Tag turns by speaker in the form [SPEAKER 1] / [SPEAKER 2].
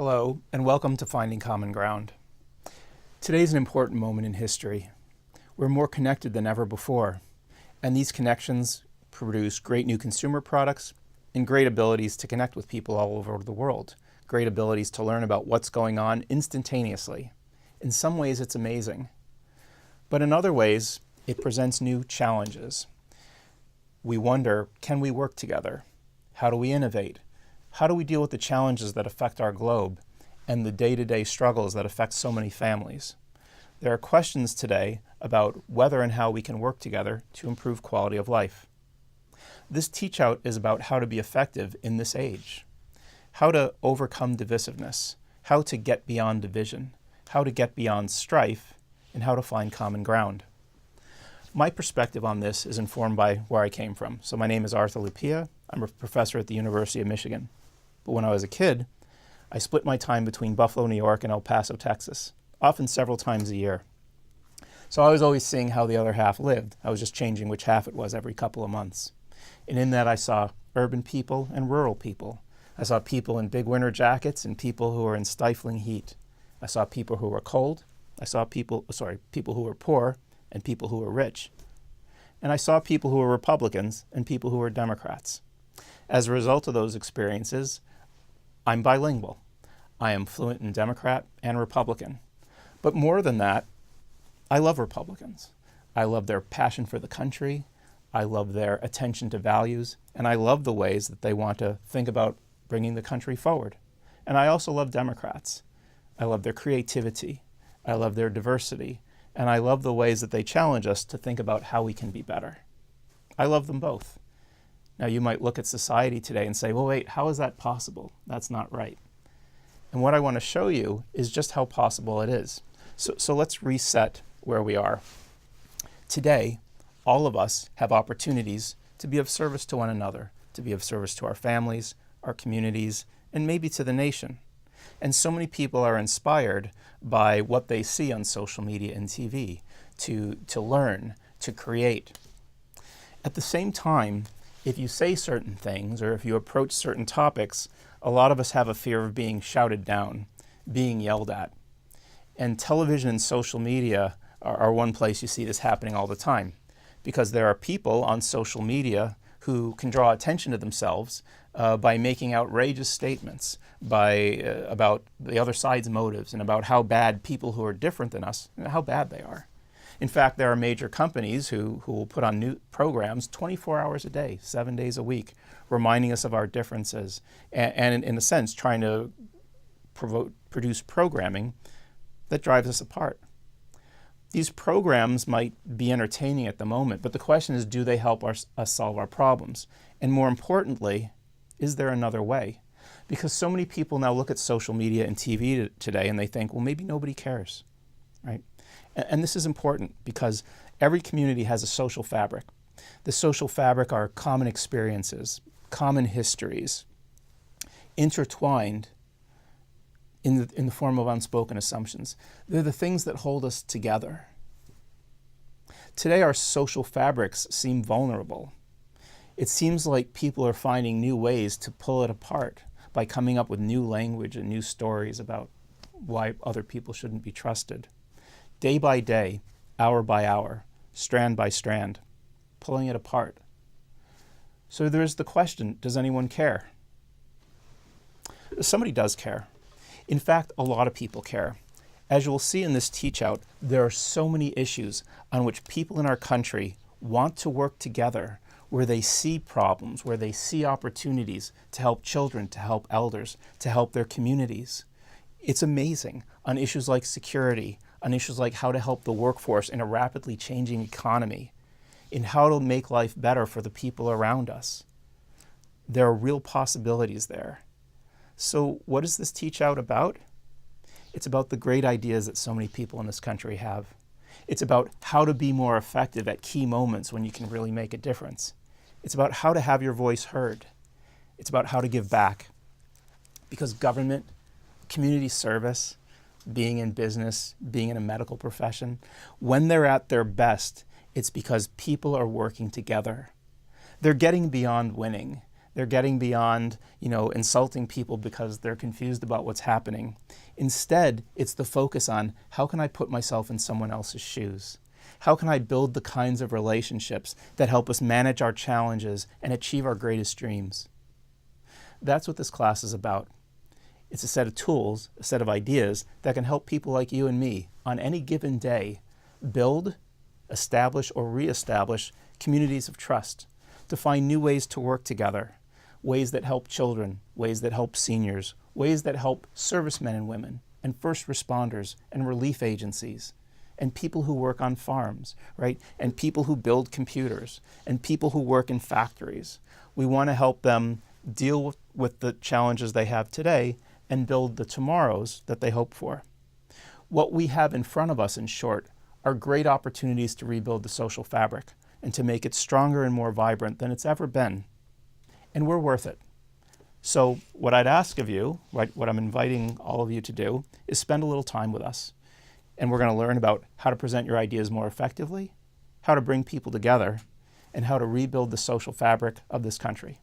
[SPEAKER 1] Hello, and welcome to Finding Common Ground. Today is an important moment in history. We're more connected than ever before, and these connections produce great new consumer products and great abilities to connect with people all over the world, great abilities to learn about what's going on instantaneously. In some ways, it's amazing. But in other ways, it presents new challenges. We wonder, can we work together? How do we innovate? How do we deal with the challenges that affect our globe and the day-to-day struggles that affect so many families? There are questions today about whether and how we can work together to improve quality of life. This teach-out is about how to be effective in this age, how to overcome divisiveness, how to get beyond division, how to get beyond strife, and how to find common ground. My perspective on this is informed by where I came from. So my name is Arthur Lupia. I'm a professor at the University of Michigan. But when I was a kid, I split my time between Buffalo, New York and El Paso, Texas, often several times a year. So I was always seeing how the other half lived. I was just changing which half it was every couple of months. And in that I saw urban people and rural people. I saw people in big winter jackets and people who were in stifling heat. I saw people who were cold. I saw people who were poor and people who were rich. And I saw people who were Republicans and people who were Democrats. As a result of those experiences, I'm bilingual. I am fluent in Democrat and Republican. But more than that, I love Republicans. I love their passion for the country. I love their attention to values. And I love the ways that they want to think about bringing the country forward. And I also love Democrats. I love their creativity. I love their diversity. And I love the ways that they challenge us to think about how we can be better. I love them both. Now, you might look at society today and say, well, wait, how is that possible? That's not right. And what I want to show you is just how possible it is. So let's reset where we are. Today, all of us have opportunities to be of service to one another, to be of service to our families, our communities, and maybe to the nation. And so many people are inspired by what they see on social media and TV to learn, to create. At the same time, if you say certain things or if you approach certain topics, a lot of us have a fear of being shouted down, being yelled at. And television and social media are one place you see this happening all the time, because there are people on social media who can draw attention to themselves by making outrageous statements about the other side's motives and about how bad people who are different than us, how bad they are. In fact, there are major companies who will put on new programs 24 hours a day, 7 days a week, reminding us of our differences and in a sense, trying to produce programming that drives us apart. These programs might be entertaining at the moment, but the question is, do they help us solve our problems? And more importantly, is there another way? Because so many people now look at social media and TV today and they think, well, maybe nobody cares, right? And this is important because every community has a social fabric. The social fabric are common experiences, common histories, intertwined in the form of unspoken assumptions. They're the things that hold us together. Today, our social fabrics seem vulnerable. It seems like people are finding new ways to pull it apart by coming up with new language and new stories about why other people shouldn't be trusted. Day by day, hour by hour, strand by strand, pulling it apart. So there's the question, does anyone care? Somebody does care. In fact, a lot of people care. As you will see in this teach-out, there are so many issues on which people in our country want to work together, where they see problems, where they see opportunities to help children, to help elders, to help their communities. It's amazing on issues like security, on issues like how to help the workforce in a rapidly changing economy, in how to make life better for the people around us. There are real possibilities there. So what is this teach-out about? It's about the great ideas that so many people in this country have. It's about how to be more effective at key moments when you can really make a difference. It's about how to have your voice heard. It's about how to give back. Because government, community service, being in business, being in a medical profession, when they're at their best, it's because people are working together. They're getting beyond winning. They're getting beyond, insulting people because they're confused about what's happening. Instead, it's the focus on how can I put myself in someone else's shoes? How can I build the kinds of relationships that help us manage our challenges and achieve our greatest dreams? That's what this class is about. It's a set of tools, a set of ideas that can help people like you and me on any given day build, establish, or reestablish communities of trust, to find new ways to work together, ways that help children, ways that help seniors, ways that help servicemen and women, and first responders, and relief agencies, and people who work on farms, right? And people who build computers, and people who work in factories. We want to help them deal with the challenges they have today and build the tomorrows that they hope for. What we have in front of us, in short, are great opportunities to rebuild the social fabric and to make it stronger and more vibrant than it's ever been. And we're worth it. So what I'd ask of you, what I'm inviting all of you to do, is spend a little time with us. And we're going to learn about how to present your ideas more effectively, how to bring people together, and how to rebuild the social fabric of this country.